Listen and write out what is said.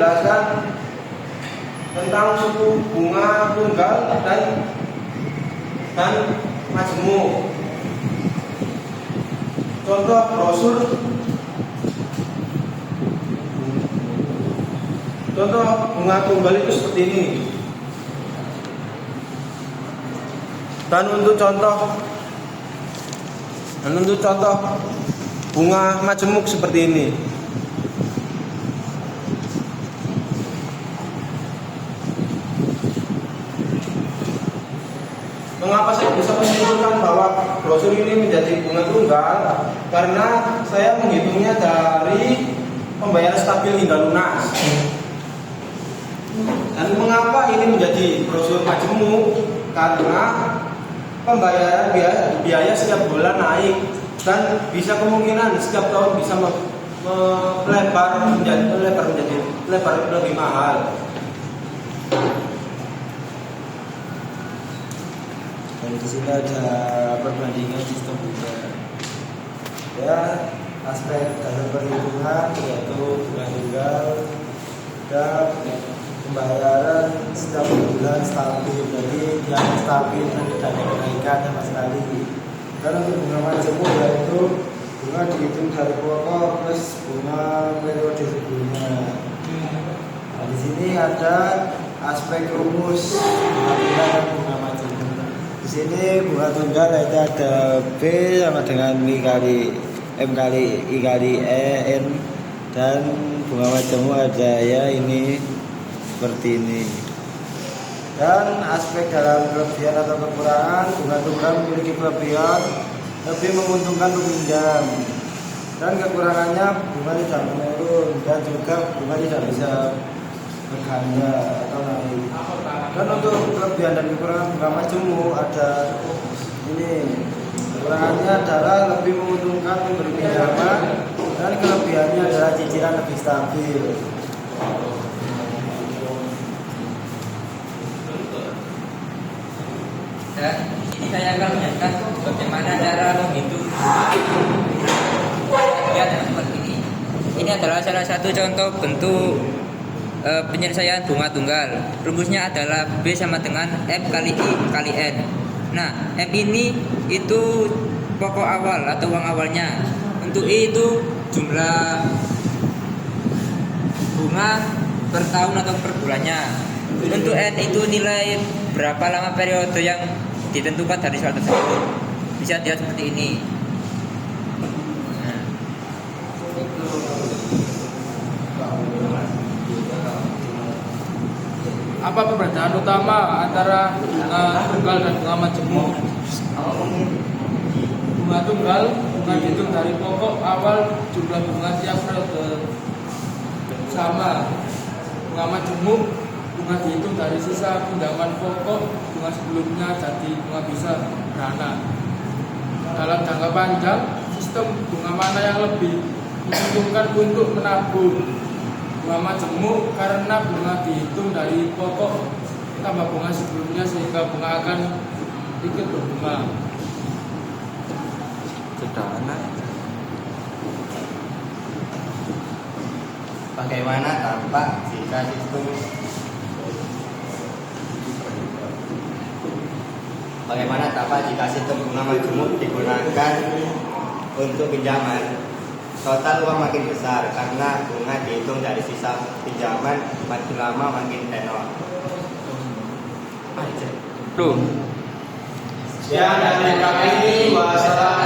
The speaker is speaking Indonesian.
menjelaskan tentang suku bunga tunggal dan majemuk. Contoh brosur, contoh bunga tunggal itu seperti ini. Dan untuk contoh bunga majemuk seperti ini. Mengapa saya bisa menyimpulkan bahwa brosur ini menjadi bunga tunggal? Karena saya menghitungnya dari pembayaran stabil hingga lunas. Dan mengapa ini menjadi brosur majemuk? Karena pembayaran biaya setiap bulan naik dan bisa kemungkinan setiap tahun bisa melebar menjadi lebih mahal. Dan di sini ada perbandingan sistem bunga. Ya, aspek dalam perhitungan yaitu bunga tunggal dan pembayaran setiap bulan stabil, jadi yang stabil dan tidak ada kenaikan sama sekali. Dan untuk bunga majemuk yaitu bunga dihitung dari pokok plus bunga periode sebelumnya. Nah, di sini ada aspek rumus bunga tunggal dan bunga majemuk. Di sini bunga tunggal itu ada B sama dengan M kali I kali N, dan bunga majemuk ada ya ini seperti ini. Dan aspek dalam kelebihan atau kekurangan, bunga tunggal memiliki kelebihan lebih menguntungkan peminjam, dan kekurangannya bunga tidak menurun dan juga bunga tidak bisa berganda atau naik. Dan untuk kelebihan dan kekurangan bunga majemuk ada ini. Kekurangannya adalah lebih menguntungkan pemberi pinjaman, dan kelebihannya adalah cicilan lebih stabil. Dan ini saya akan menjelaskan bagaimana cara menghitung ya seperti ini. Ini adalah salah satu contoh bentuk penyelesaian bunga tunggal. Rumusnya adalah B sama dengan M kali I kali N. Nah, M ini itu pokok awal atau uang awalnya. Untuk I itu jumlah bunga per tahun atau per bulannya. Untuk N itu nilai berapa lama periode yang ditentukan dari suatu tersebut. Bisa dilihat seperti ini. Apa perbedaan utama antara bunga tunggal dan bunga majemuk? Bunga tunggal bunga dihitung dari pokok awal jumlah bunga tiap periode sama. Bunga majemuk bunga dihitung dari sisa pinjaman pokok bunga sebelumnya, jadi bunga bisa beranak. Dalam jangka panjang, sistem bunga mana yang lebih menguntungkan untuk menabung? Bunga majemuk karena bunga dihitung dari pokok tambah bunga sebelumnya, sehingga bunga akan ikut berbunga. Sederhana. Bagaimana tampak jika sistem bunga majemuk digunakan untuk pinjaman? Total uang makin besar karena bunga dihitung dari sisa pinjaman, makin lama makin tenor. Tuh. Sekian dari kami. Wassalamualaikum.